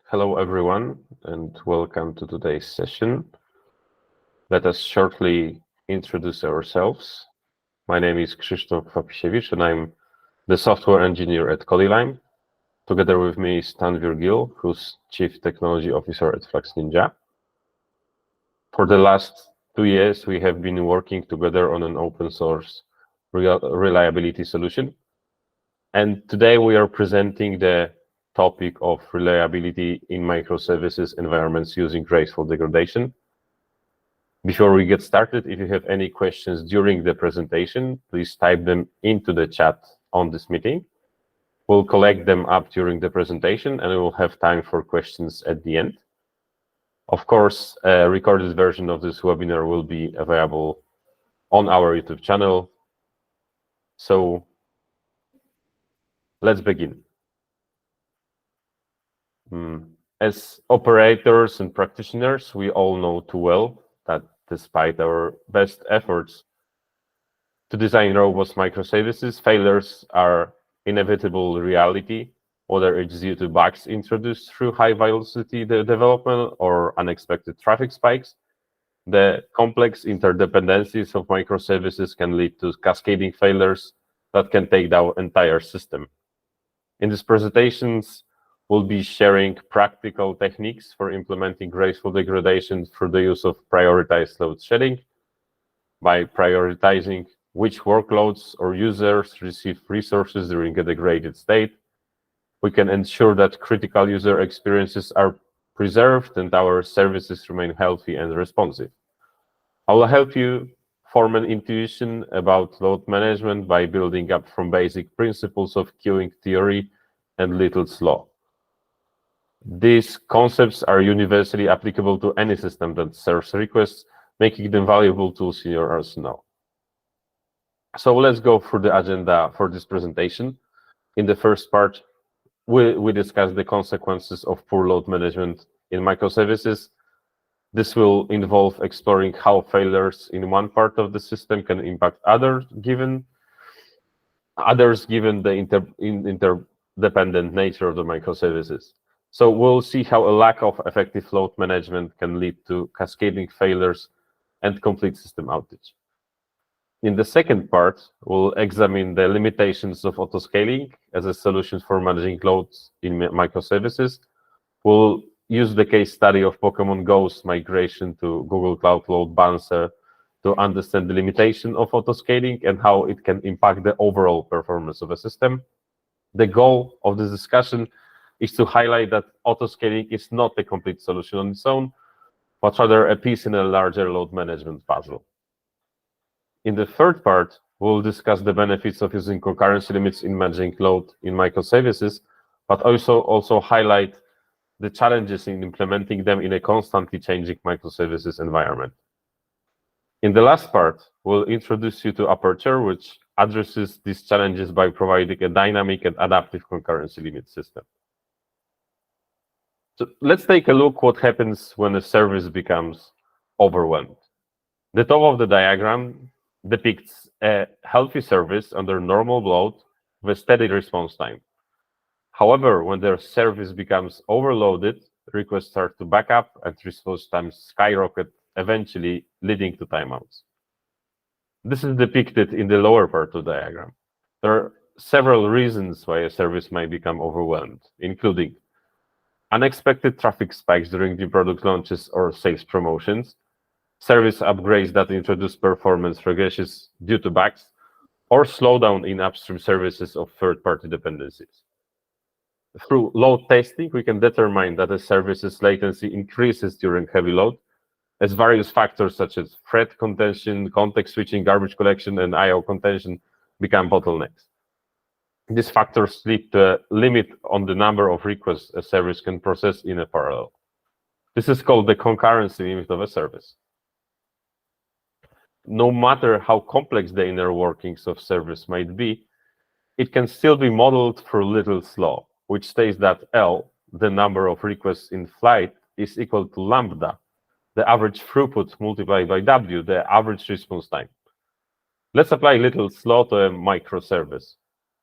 Hello, everyone, and welcome to today's session. Let us shortly introduce ourselves. My name is Krzysztof Papisiewicz, and I'm the software engineer at CodiLime. Together with me is Tanveer Gill, who's Chief Technology Officer at FluxNinja. For the last 2 years, we have been working together on an open source reliability solution. And today we are presenting the topic of reliability in microservices environments using graceful degradation. Before we get started, if you have any questions during the presentation, please type them into the chat on this meeting. We'll collect them up during the presentation and we will have time for questions at the end. Of course, a recorded version of this webinar will be available on our YouTube channel. So let's begin. As operators and practitioners, we all know too well that despite our best efforts to design robust microservices, failures are inevitable reality, whether it's due to bugs introduced through high-velocity development or unexpected traffic spikes. The complex interdependencies of microservices can lead to cascading failures that can take down the entire system. In these presentations, we'll be sharing practical techniques for implementing graceful degradation through the use of prioritized load shedding. By prioritizing which workloads or users receive resources during a degraded state, we can ensure that critical user experiences are preserved and our services remain healthy and responsive. I will help you form an intuition about load management by building up from basic principles of queuing theory and Little's law. These concepts are universally applicable to any system that serves requests, making them valuable tools in your arsenal. So let's go through the agenda for this presentation. In the first part, we discuss the consequences of poor load management in microservices. This will involve exploring how failures in one part of the system can impact others, given the interdependent nature of the microservices. So we'll see how a lack of effective load management can lead to cascading failures and complete system outage. In the second part, we'll examine the limitations of autoscaling as a solution for managing loads in microservices. We'll use the case study of Pokemon Go's migration to Google Cloud Load Balancer to understand the limitation of autoscaling and how it can impact the overall performance of a system. The goal of this discussion is to highlight that autoscaling is not a complete solution on its own, but rather a piece in a larger load management puzzle. In the third part, we'll discuss the benefits of using concurrency limits in managing load in microservices, but also highlight the challenges in implementing them in a constantly changing microservices environment. In the last part, we'll introduce you to Aperture, which addresses these challenges by providing a dynamic and adaptive concurrency limit system. So let's take a look what happens when a service becomes overwhelmed. The top of the diagram depicts a healthy service under normal load with a steady response time. However, when their service becomes overloaded, requests start to back up and response times skyrocket, eventually leading to timeouts. This is depicted in the lower part of the diagram. There are several reasons why a service might become overwhelmed, including unexpected traffic spikes during new product launches or sales promotions, service upgrades that introduce performance regressions due to bugs, or slowdown in upstream services of third-party dependencies. Through load testing, we can determine that a service's latency increases during heavy load, as various factors such as thread contention, context switching, garbage collection, and I/O contention become bottlenecks. These factors lead to a limit on the number of requests a service can process in a parallel. This is called the concurrency limit of a service. No matter how complex the inner workings of service might be, it can still be modeled through Little's law, which states that L, the number of requests in flight, is equal to lambda, the average throughput multiplied by W, the average response time. Let's apply Little's law to a microservice.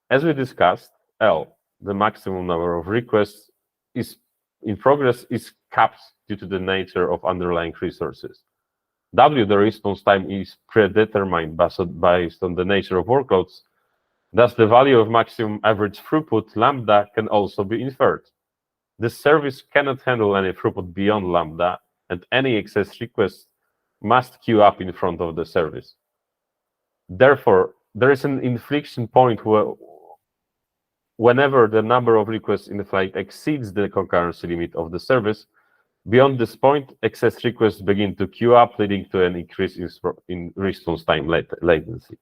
As we discussed, L, the maximum number of requests, is in progress is capped due to the nature of underlying resources. W, the response time, is predetermined based on the nature of workloads. Thus, the value of maximum average throughput, lambda, can also be inferred. This service cannot handle any throughput beyond lambda, and any excess request must queue up in front of the service. Therefore, there is an inflection point whenever the number of requests in the flight exceeds the concurrency limit of the service. Beyond this point, excess requests begin to queue up, leading to an increase in response time latency.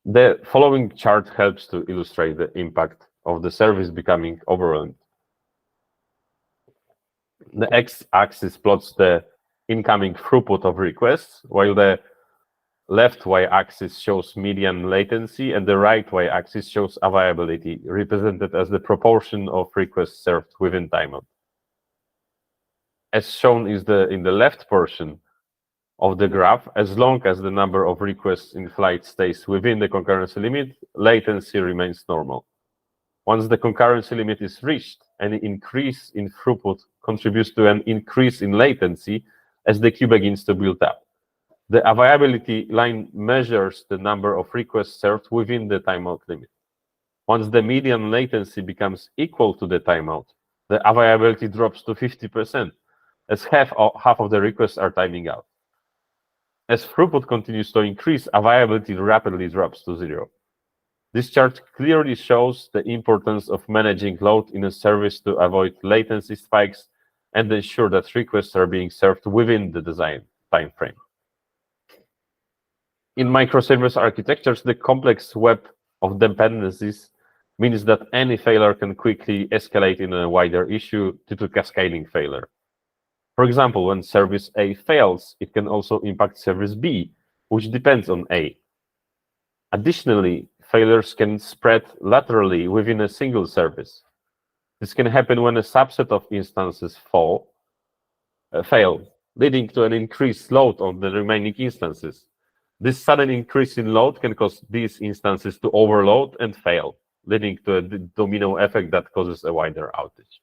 The following chart helps to illustrate the impact of the service becoming overwhelmed. The x-axis plots the incoming throughput of requests, while the left y-axis shows median latency, and the right y-axis shows availability, represented as the proportion of requests served within timeout. As shown in the left portion of the graph, as long as the number of requests in flight stays within the concurrency limit, latency remains normal. Once the concurrency limit is reached, any increase in throughput contributes to an increase in latency as the queue begins to build up. The availability line measures the number of requests served within the timeout limit. Once the median latency becomes equal to the timeout, the availability drops to 50%, as half of the requests are timing out. As throughput continues to increase, availability rapidly drops to 0. This chart clearly shows the importance of managing load in a service to avoid latency spikes and ensure that requests are being served within the design timeframe. In microservice architectures, the complex web of dependencies means that any failure can quickly escalate in a wider issue due to cascading failure. For example, when service A fails, it can also impact service B, which depends on A. Additionally, failures can spread laterally within a single service. This can happen when a subset of instances fail, leading to an increased load on the remaining instances. This sudden increase in load can cause these instances to overload and fail, leading to a domino effect that causes a wider outage.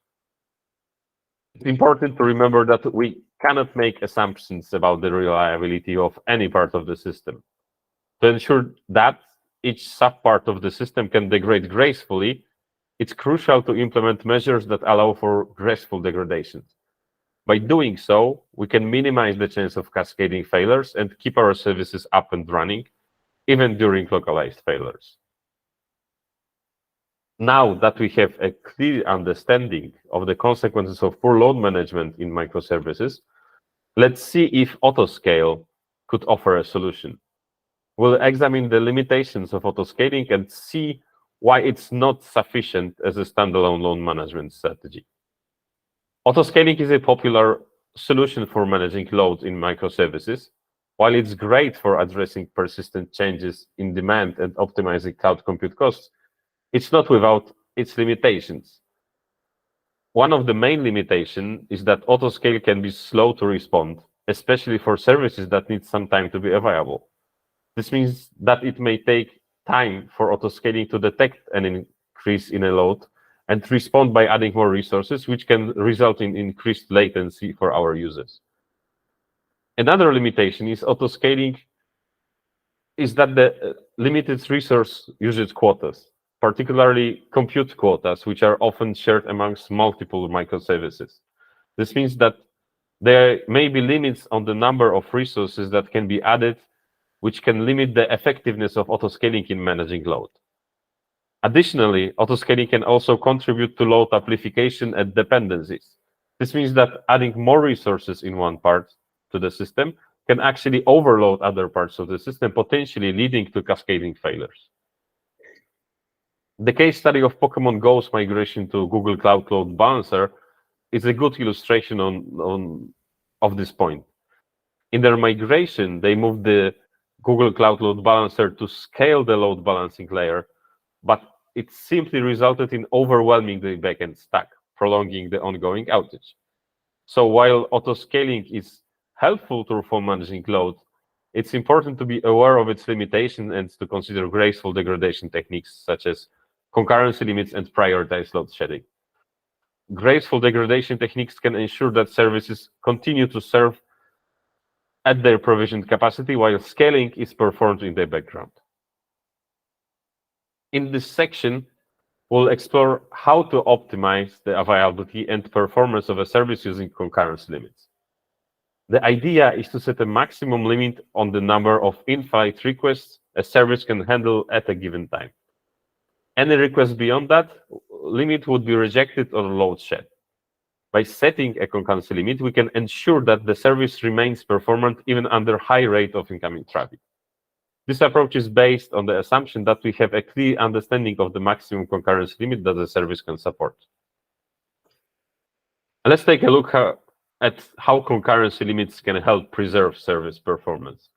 It's important to remember that we cannot make assumptions about the reliability of any part of the system. To ensure that each subpart of the system can degrade gracefully, it's crucial to implement measures that allow for graceful degradation. By doing so, we can minimize the chance of cascading failures and keep our services up and running, even during localized failures. Now that we have a clear understanding of the consequences of poor load management in microservices, let's see if autoscale could offer a solution. We'll examine the limitations of autoscaling and see why it's not sufficient as a standalone load management strategy. Autoscaling is a popular solution for managing loads in microservices. While it's great for addressing persistent changes in demand and optimizing cloud compute costs, it's not without its limitations. One of the main limitations is that autoscale can be slow to respond, especially for services that need some time to be available. This means that it may take time for autoscaling to detect an increase in a load and respond by adding more resources, which can result in increased latency for our users. Another limitation is autoscaling is that the limited resource usage quotas, particularly compute quotas, which are often shared amongst multiple microservices. This means that there may be limits on the number of resources that can be added, which can limit the effectiveness of autoscaling in managing load. Additionally, autoscaling can also contribute to load amplification and dependencies. This means that adding more resources in one part to the system can actually overload other parts of the system, potentially leading to cascading failures. The case study of Pokemon Go's migration to Google Cloud Load Balancer is a good illustration of this point. In their migration, they moved the Google Cloud Load Balancer to scale the load balancing layer, but it simply resulted in overwhelming the backend stack, prolonging the ongoing outage. So while autoscaling is helpful for managing load, it's important to be aware of its limitations and to consider graceful degradation techniques such as concurrency limits and prioritized load shedding. graceful degradation techniques can ensure that services continue to serve at their provisioned capacity while scaling is performed in the background. In this section, we'll explore how to optimize the availability and performance of a service using concurrency limits. The idea is to set a maximum limit on the number of in-flight requests a service can handle at a given time. Any request beyond that limit would be rejected or load shed. By setting a concurrency limit, we can ensure that the service remains performant even under high rate of incoming traffic. This approach is based on the assumption that we have a clear understanding of the maximum concurrency limit that the service can support. Let's take a look at how concurrency limits can help preserve service performance.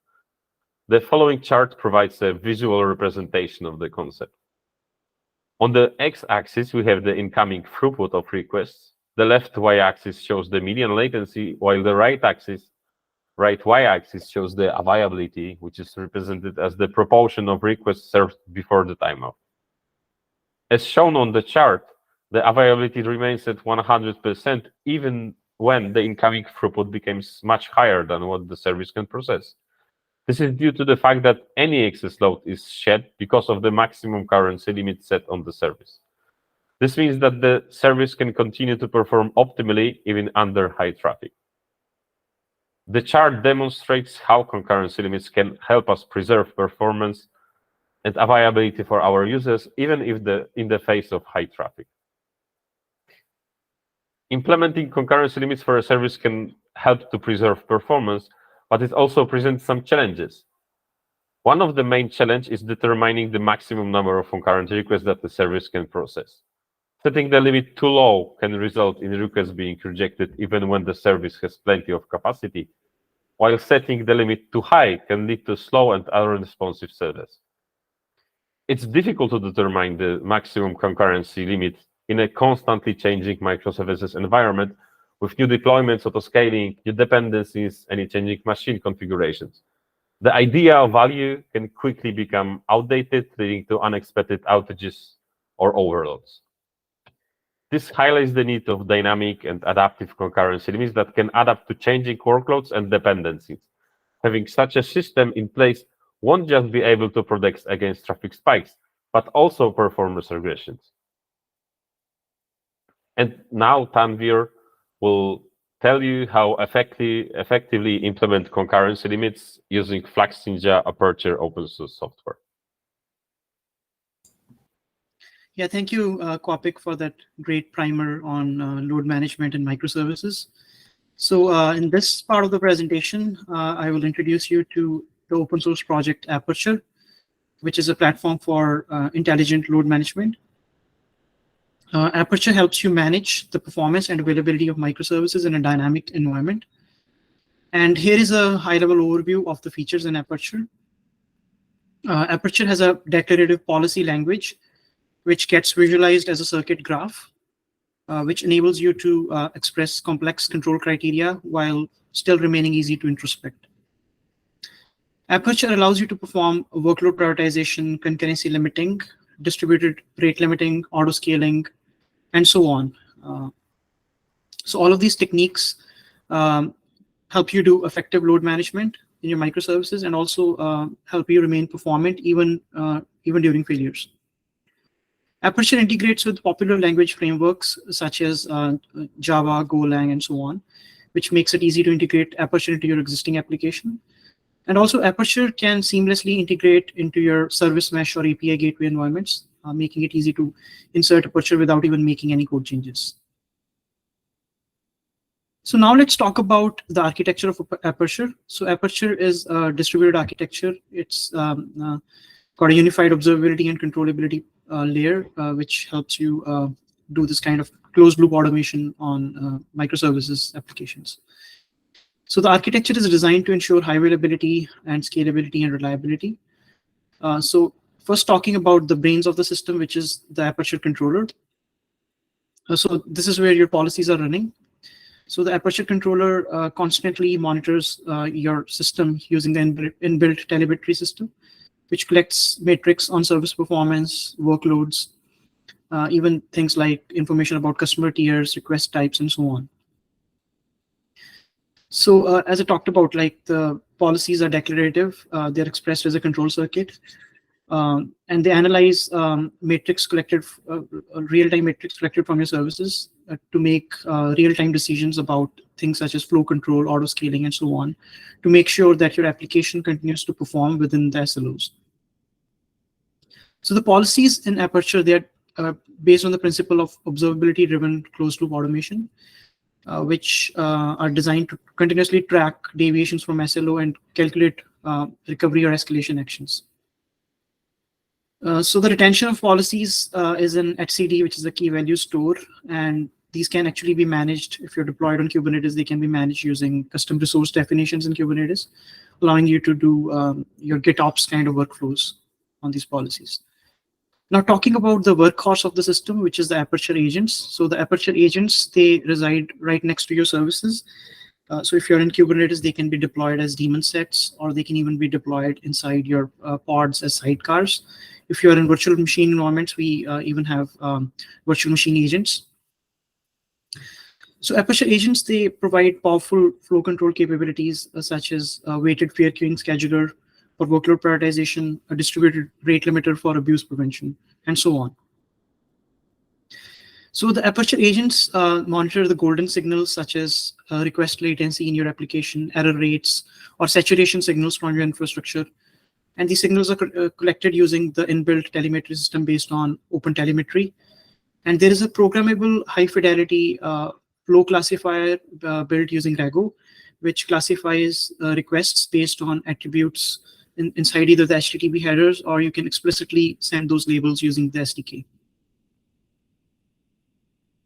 The following chart provides a visual representation of the concept. On the x-axis, we have the incoming throughput of requests. The left y-axis shows the median latency, while the right y-axis shows the availability, which is represented as the proportion of requests served before the timeout. As shown on the chart, the availability remains at 100% even when the incoming throughput becomes much higher than what the service can process. This is due to the fact that any excess load is shed because of the maximum concurrency limit set on the service. This means that the service can continue to perform optimally even under high traffic. The chart demonstrates how concurrency limits can help us preserve performance and availability for our users, even if in the face of high traffic. Implementing concurrency limits for a service can help to preserve performance, but it also presents some challenges. One of the main challenges is determining the maximum number of concurrent requests that the service can process. Setting the limit too low can result in requests being rejected even when the service has plenty of capacity, while setting the limit too high can lead to slow and unresponsive service. It's difficult to determine the maximum concurrency limit in a constantly changing microservices environment with new deployments, auto-scaling, new dependencies, and changing machine configurations. The ideal value can quickly become outdated, leading to unexpected outages or overloads. This highlights the need of dynamic and adaptive concurrency limits that can adapt to changing workloads and dependencies. Having such a system in place won't just be able to protect against traffic spikes, but also performance regressions. And now Tanveer will tell you how effectively implement concurrency limits using FluxNinja Aperture open source software. Yeah, thank you, Kopik, for that great primer on load management and microservices. So in this part of the presentation, I will introduce you to the open source project Aperture, which is a platform for intelligent load management. Aperture helps you manage the performance and availability of microservices in a dynamic environment. And here is a high-level overview of the features in Aperture. Aperture has a declarative policy language, which gets visualized as a circuit graph, which enables you to express complex control criteria while still remaining easy to introspect. Aperture allows you to perform workload prioritization, concurrency limiting, distributed rate limiting, auto-scaling, and so on. So all of these techniques help you do effective load management in your microservices and also help you remain performant even during failures. Aperture integrates with popular language frameworks such as Java, Golang, and so on, which makes it easy to integrate Aperture into your existing application. And also Aperture can seamlessly integrate into your service mesh or API gateway environments, making it easy to insert Aperture without even making any code changes. So now let's talk about the architecture of Aperture. So Aperture is a distributed architecture. It's got a unified observability and controllability layer, which helps you do this kind of closed loop automation on microservices applications. So the architecture is designed to ensure high availability and scalability and reliability. So first talking about the brains of the system, which is the Aperture controller. So this is where your policies are running. So the Aperture controller constantly monitors your system using the inbuilt telemetry system, which collects metrics on service performance, workloads, even things like information about customer tiers, request types, and so on. So as I talked about, like the policies are declarative, they're expressed as a control circuit, and they analyze matrix collected, real-time matrix collected from your services to make real-time decisions about things such as flow control, auto scaling, and so on, to make sure that your application continues to perform within the SLOs. So the policies in Aperture, they're based on the principle of observability-driven closed-loop automation, which are designed to continuously track deviations from SLO and calculate recovery or escalation actions. So the retention of policies is in etcd, which is a key value store, and these can actually be managed if you're deployed on Kubernetes. They can be managed using custom resource definitions in Kubernetes, allowing you to do your GitOps kind of workflows on these policies. Now, talking about the workhorse of the system, which is the Aperture agents. So the Aperture agents, they reside right next to your services. So if you're in Kubernetes, they can be deployed as daemon sets, or they can even be deployed inside your pods as sidecars. If you're in virtual machine environments, we even have virtual machine agents. So Aperture agents, they provide powerful flow control capabilities such as weighted fair queuing scheduler for workload prioritization, a distributed rate limiter for abuse prevention, and so on. So the Aperture agents monitor the golden signals such as request latency in your application, error rates, or saturation signals from your infrastructure. And these signals are collected using the inbuilt telemetry system based on OpenTelemetry. And there is a programmable high-fidelity flow classifier built using Rago, which classifies requests based on attributes inside either the HTTP headers, or you can explicitly send those labels using the SDK.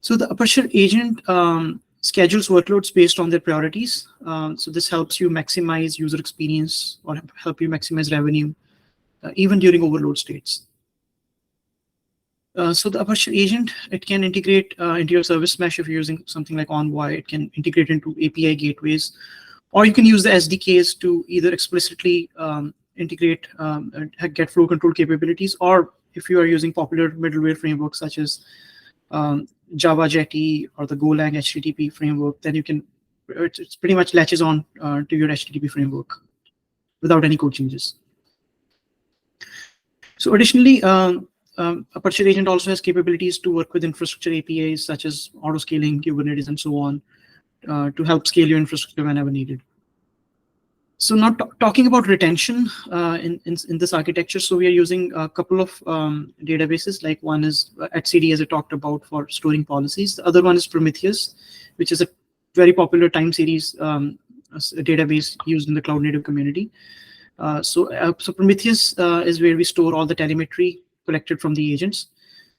So the Aperture agent schedules workloads based on their priorities. So this helps you maximize user experience or help you maximize revenue, even during overload states. So the Aperture agent, it can integrate into your service mesh if you're using something like Envoy. It can integrate into API gateways, or you can use the SDKs to either explicitly integrate, get flow control capabilities, or if you are using popular middleware frameworks such as Java Jetty or the Golang HTTP framework, then you can, it's pretty much latches on to your HTTP framework without any code changes. So additionally, Aperture agent also has capabilities to work with infrastructure APIs such as auto scaling, Kubernetes, and so on, to help scale your infrastructure whenever needed. So now talking about retention in this architecture, so we are using a couple of databases. Like one is etcd, as I talked about, for storing policies. The other one is Prometheus, which is a very popular time series database used in the cloud native community. So Prometheus is where we store all the telemetry collected from the agents.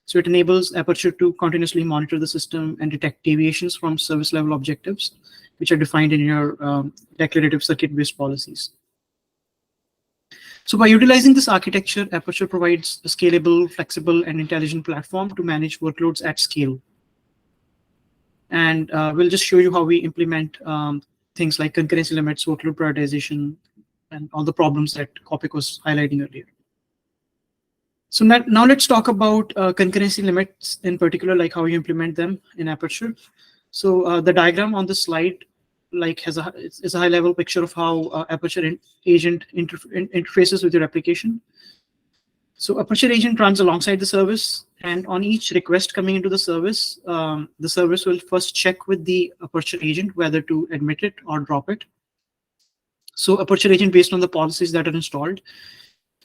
So it enables Aperture to continuously monitor the system and detect deviations from service level objectives, which are defined in your declarative circuit-based policies. So by utilizing this architecture, Aperture provides a scalable, flexible, and intelligent platform to manage workloads at scale. And we'll just show you how we implement things like concurrency limits, workload prioritization, and all the problems that Kopik was highlighting earlier. So now let's talk about concurrency limits in particular, like how you implement them in Aperture. So the diagram on this slide is a high-level picture of how Aperture agent interfaces with your application. So Aperture agent runs alongside the service, and on each request coming into the service will first check with the Aperture agent whether to admit it or drop it. So Aperture agent, based on the policies that are installed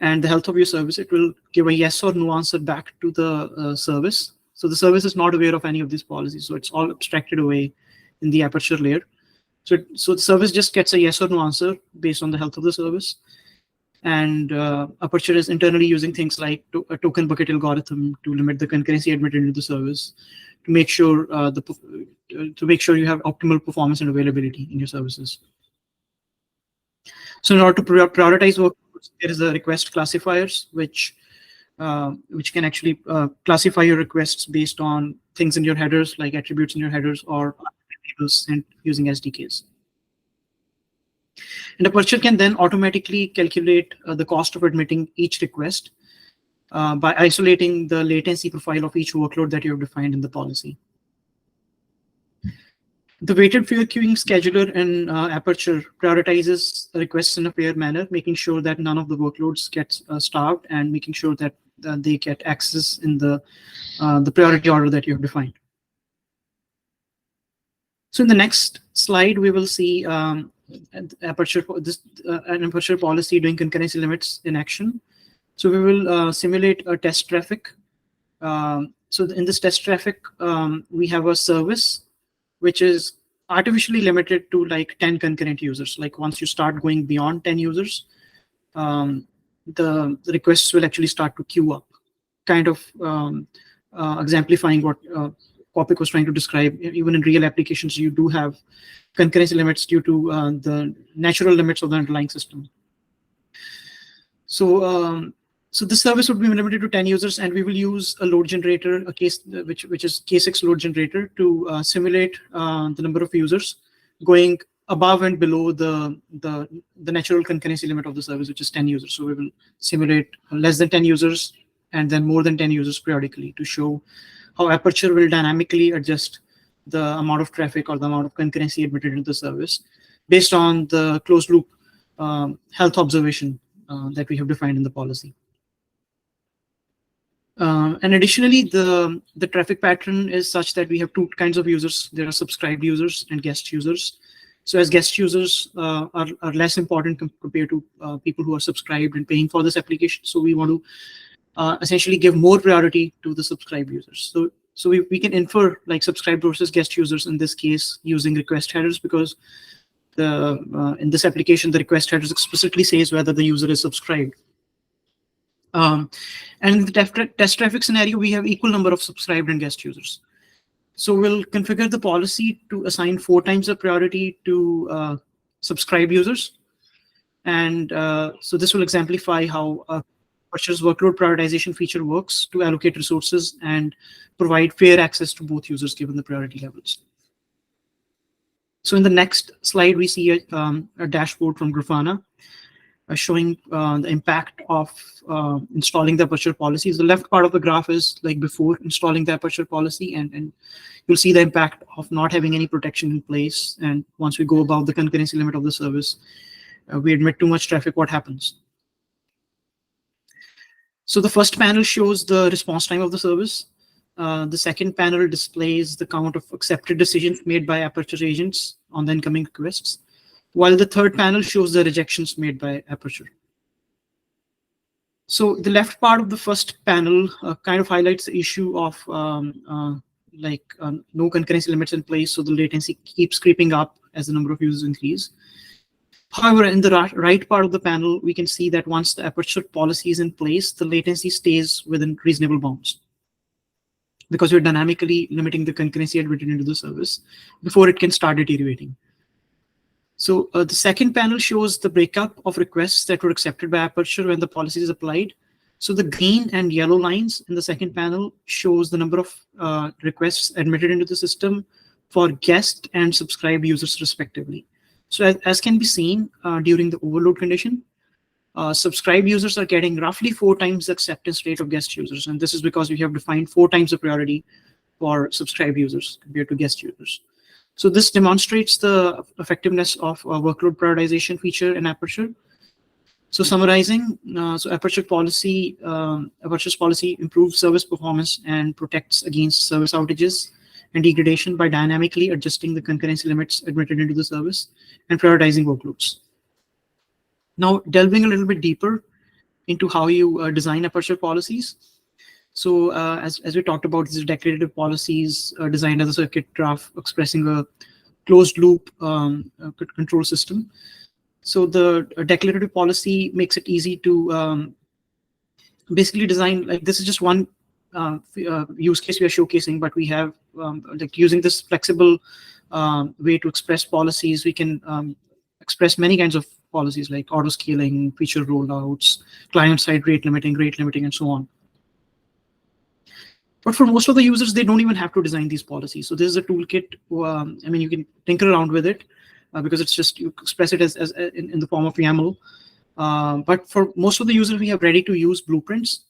and the health of your service, it will give a yes or no answer back to the service. So the service is not aware of any of these policies. So it's all abstracted away in the Aperture layer. So the service just gets a yes or no answer based on the health of the service. And Aperture is internally using things like a token bucket algorithm to limit the concurrency admitted into the service, to make sure you have optimal performance and availability in your services. So in order to prioritize workloads, there is a request classifiers, which can actually classify your requests based on things in your headers, like attributes in your headers or labels sent using SDKs. And Aperture can then automatically calculate the cost of admitting each request. by isolating the latency profile of each workload that you have defined in the policy. The weighted fair queuing scheduler in Aperture prioritizes requests in a fair manner, making sure that none of the workloads get starved and making sure that they get access in the priority order that you have defined. So in the next slide, we will see an Aperture policy doing concurrency limits in action. So we will simulate a test traffic. So in this test traffic, we have a service which is artificially limited to like 10 concurrent users. Like once you start going beyond 10 users, the requests will actually start to queue up, kind of exemplifying what Coppic was trying to describe. Even in real applications, you do have concurrency limits due to the natural limits of the underlying system. So so this service would be limited to 10 users, and we will use a load generator, a case which is K6 load generator, to simulate the number of users going above and below the natural concurrency limit of the service, which is 10 users. So we will simulate less than 10 users and then more than 10 users periodically to show how Aperture will dynamically adjust the amount of traffic or the amount of concurrency admitted into the service based on the closed loop health observation that we have defined in the policy. And additionally, the traffic pattern is such that we have two kinds of users. There are subscribed users and guest users. So as guest users are less important compared to people who are subscribed and paying for this application. So we want to essentially give more priority to the subscribed users. So we can infer like subscribed versus guest users in this case using request headers, because in this application, the request headers explicitly says whether the user is subscribed. And in the test traffic scenario, we have equal number of subscribed and guest users. So we'll configure the policy to assign 4 times the priority to subscribed users. And so this will exemplify how Aperture's workload prioritization feature works to allocate resources and provide fair access to both users given the priority levels. So in the next slide, we see a dashboard from Grafana showing the impact of installing the Aperture policies. The left part of the graph is like before installing the Aperture policy, and you'll see the impact of not having any protection in place. And once we go above the concurrency limit of the service, we admit too much traffic, what happens? So the first panel shows the response time of the service. The second panel displays the count of accepted decisions made by Aperture agents on the incoming requests, while the third panel shows the rejections made by Aperture. So the left part of the first panel kind of highlights the issue of no concurrency limits in place, so the latency keeps creeping up as the number of users increase. However, in the right part of the panel, we can see that once the Aperture policy is in place, the latency stays within reasonable bounds, because we're dynamically limiting the concurrency admitted into the service before it can start deteriorating. So the second panel shows the breakup of requests that were accepted by Aperture when the policy is applied. So the green and yellow lines in the second panel shows the number of requests admitted into the system for guest and subscribed users respectively. So as can be seen during the overload condition, subscribed users are getting roughly 4 times the acceptance rate of guest users. And this is because we have defined 4 times the priority for subscribed users compared to guest users. So this demonstrates the effectiveness of a workload prioritization feature in Aperture. So summarizing, so Aperture's policy improves service performance and protects against service outages and degradation by dynamically adjusting the concurrency limits admitted into the service and prioritizing workloads. Now, delving a little bit deeper into how you design Aperture policies. So as we talked about, these are declarative policies designed as a circuit graph expressing a closed loop control system. So the declarative policy makes it easy to basically design, like this is just one use case we are showcasing, but we have like using this flexible way to express policies, we can express many kinds of policies like auto scaling, feature rollouts, client-side rate limiting, and so on. But for most of the users, they don't even have to design these policies. So this is a toolkit. I mean, you can tinker around with it because it's just, you express it as in the form of YAML. But for most of the users, we have ready-to-use blueprints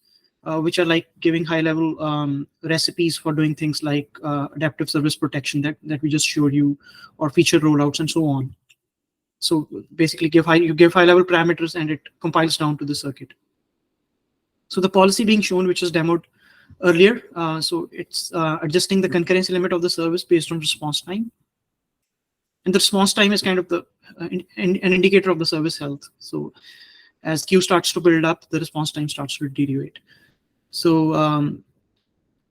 which are like giving high-level recipes for doing things like adaptive service protection that we just showed you, or feature rollouts and so on. So basically, you give high-level parameters, and it compiles down to the circuit. So the policy being shown, which was demoed earlier, so it's adjusting the concurrency limit of the service based on response time. And the response time is kind of the an indicator of the service health. So as queue starts to build up, the response time starts to deteriorate. So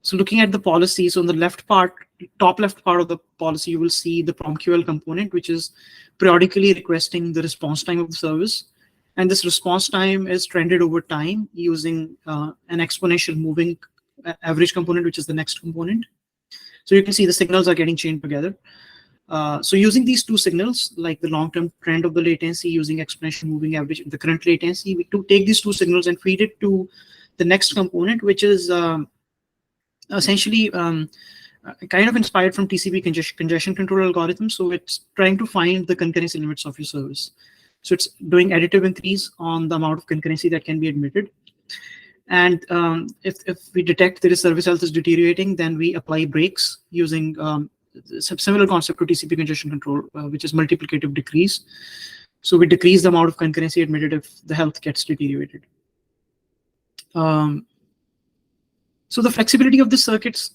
so looking at the policy, so on the left part, top left part of the policy, you will see the PromQL component, which is periodically requesting the response time of the service. And this response time is trended over time using an exponential moving average component, which is the next component. So you can see the signals are getting chained together. So using these two signals, like the long-term trend of the latency using exponential moving average and the current latency, we take these two signals and feed it to the next component, which is essentially kind of inspired from TCP congestion control algorithm. So it's trying to find the concurrency limits of your service. So it's doing additive increase on the amount of concurrency that can be admitted. And if we detect that the service health is deteriorating, then we apply breaks using similar concept to TCP congestion control, which is multiplicative decrease. So we decrease the amount of concurrency admitted if the health gets deteriorated. So the flexibility of the circuits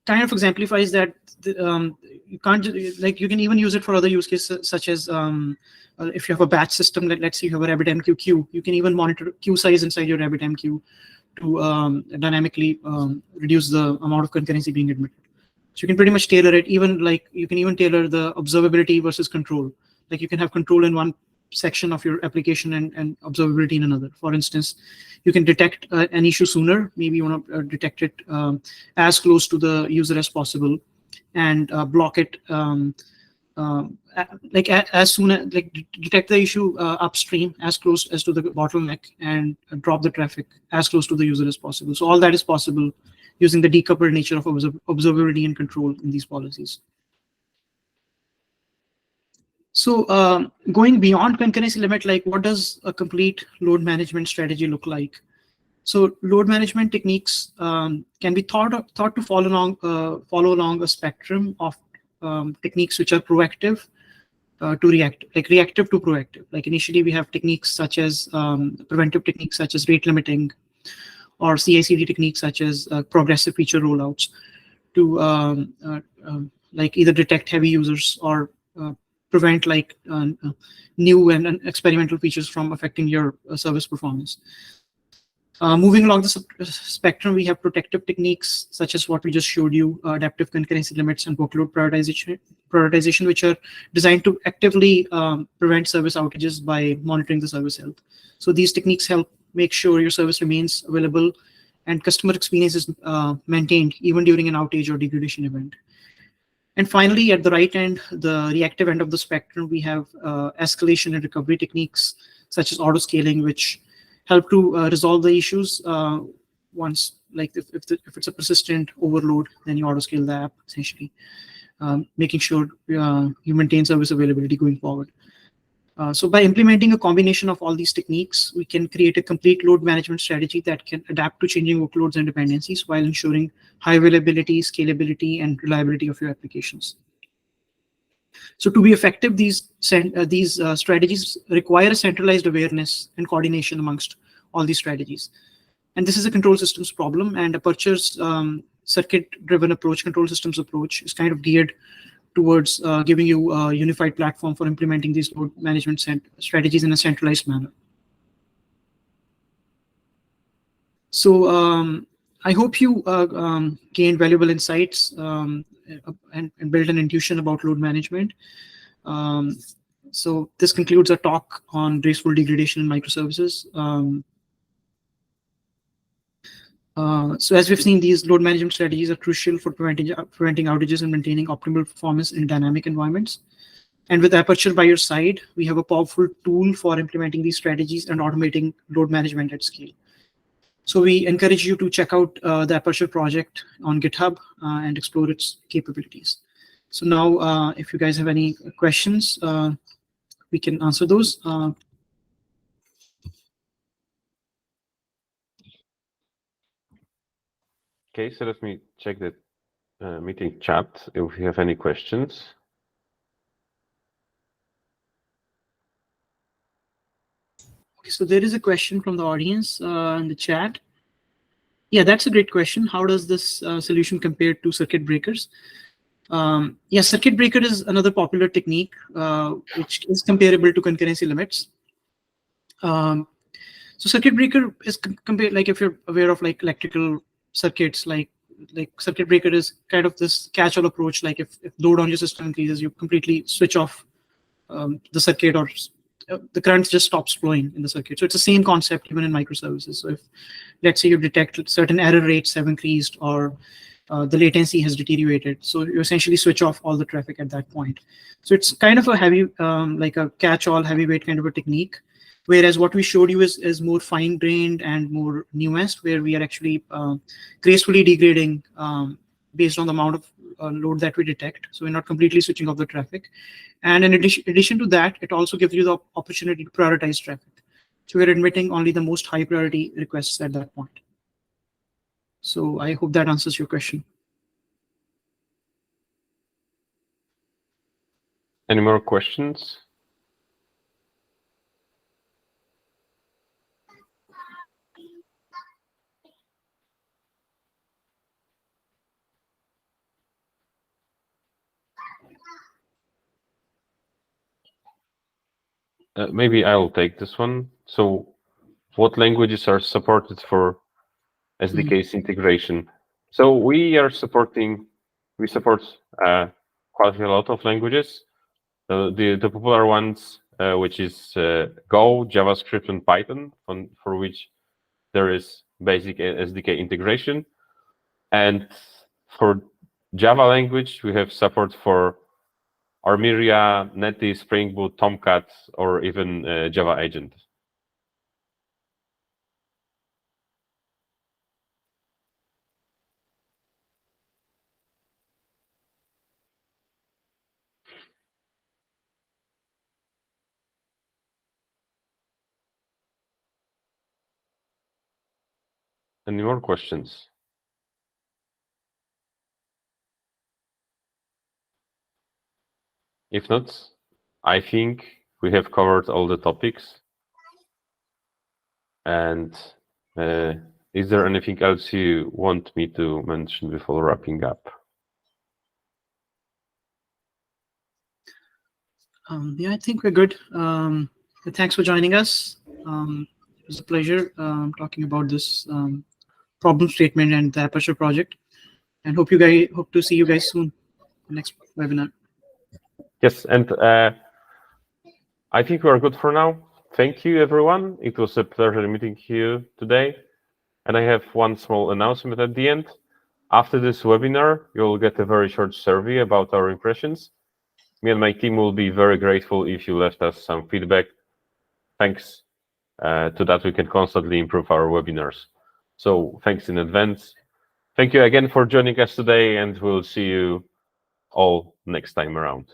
kind of exemplifies that you can't you can even use it for other use cases, such as if you have a batch system, let's say you have a RabbitMQ queue, you can even monitor queue size inside your RabbitMQ to dynamically reduce the amount of concurrency being admitted. So you can pretty much tailor it. Even like you can even tailor the observability versus control. Like you can have control in one section of your application and observability in another. For instance, you can detect an issue sooner. Maybe you want to detect it as close to the user as possible, and block it as soon as detect the issue upstream as close as to the bottleneck, and drop the traffic as close to the user as possible. So all that is possible using the decoupled nature of observability and control in these policies. So going beyond concurrency limit, like what does a complete load management strategy look like? So load management techniques can be thought to follow along a spectrum of techniques which are proactive to reactive, like reactive to proactive. Like initially we have techniques such as preventive techniques such as rate limiting, or CI/CD techniques such as progressive feature rollouts to like either detect heavy users or prevent like new and experimental features from affecting your service performance. Moving along the spectrum, we have protective techniques such as what we just showed you, adaptive concurrency limits and workload prioritization, which are designed to actively prevent service outages by monitoring the service health. So these techniques help make sure your service remains available and customer experience is maintained even during an outage or degradation event. And finally, at the right end, the reactive end of the spectrum, we have escalation and recovery techniques such as auto scaling, which help to resolve the issues once, like if it's a persistent overload, then you auto scale the app, essentially, making sure you maintain service availability going forward. So by implementing a combination of all these techniques, we can create a complete load management strategy that can adapt to changing workloads and dependencies while ensuring high availability, scalability, and reliability of your applications. So to be effective, these strategies require a centralized awareness and coordination amongst all these strategies. And this is a control systems problem, and Aperture's circuit-driven approach, control systems approach, is kind of geared towards giving you a unified platform for implementing these load management strategies in a centralized manner. So I hope you gained valuable insights and built an intuition about load management. So this concludes our talk on graceful degradation in microservices. So as we've seen, these load management strategies are crucial for preventing outages and maintaining optimal performance in dynamic environments. And with Aperture by your side, we have a powerful tool for implementing these strategies and automating load management at scale. So we encourage you to check out the Aperture project on GitHub and explore its capabilities. So now, if you guys have any questions, we can answer those. Okay, so let me check the meeting chat if we have any questions. Okay, so there is a question from the audience in the chat. Yeah, that's a great question. How does this solution compare to circuit breakers? Yeah, circuit breaker is another popular technique which is comparable to concurrency limits. So circuit breaker is compared, like if you're aware of like electrical circuits, like circuit breaker is kind of this catch-all approach. Like if load on your system increases, you completely switch off the circuit, or the current just stops flowing in the circuit. So it's the same concept even in microservices. So if, let's say, you detect certain error rates have increased, or the latency has deteriorated, so you essentially switch off all the traffic at that point. So it's kind of a heavy, like a catch-all heavyweight kind of a technique. Whereas what we showed you is more fine-grained and more nuanced, where we are actually gracefully degrading based on the amount of load that we detect. So we're not completely switching off the traffic. And in addition to that, it also gives you the opportunity to prioritize traffic. So we're admitting only the most high priority requests at that point. So I hope that answers your question. Any more questions? Maybe I'll take this one. So what languages are supported for SDK's integration? So we support quite a lot of languages. The popular ones, which is Go, JavaScript, and Python, for which there is basic SDK integration. And for Java language, we have support for Armiria, Netty, Spring Boot, Tomcat, or even Java Agent. Any more questions? If not, I think we have covered all the topics. And is there anything else you want me to mention before wrapping up? Yeah, I think we're good. Thanks for joining us. It was a pleasure talking about this problem statement and the Aperture project. And hope to see you guys soon in the next webinar. Yes, and I think we are good for now. Thank you, everyone. It was a pleasure meeting you today. And I have one small announcement at the end. After this webinar, you'll get a very short survey about our impressions. Me and my team will be very grateful if you left us some feedback. Thanks to that, we can constantly improve our webinars. So thanks in advance. Thank you again for joining us today, and we'll see you all next time around.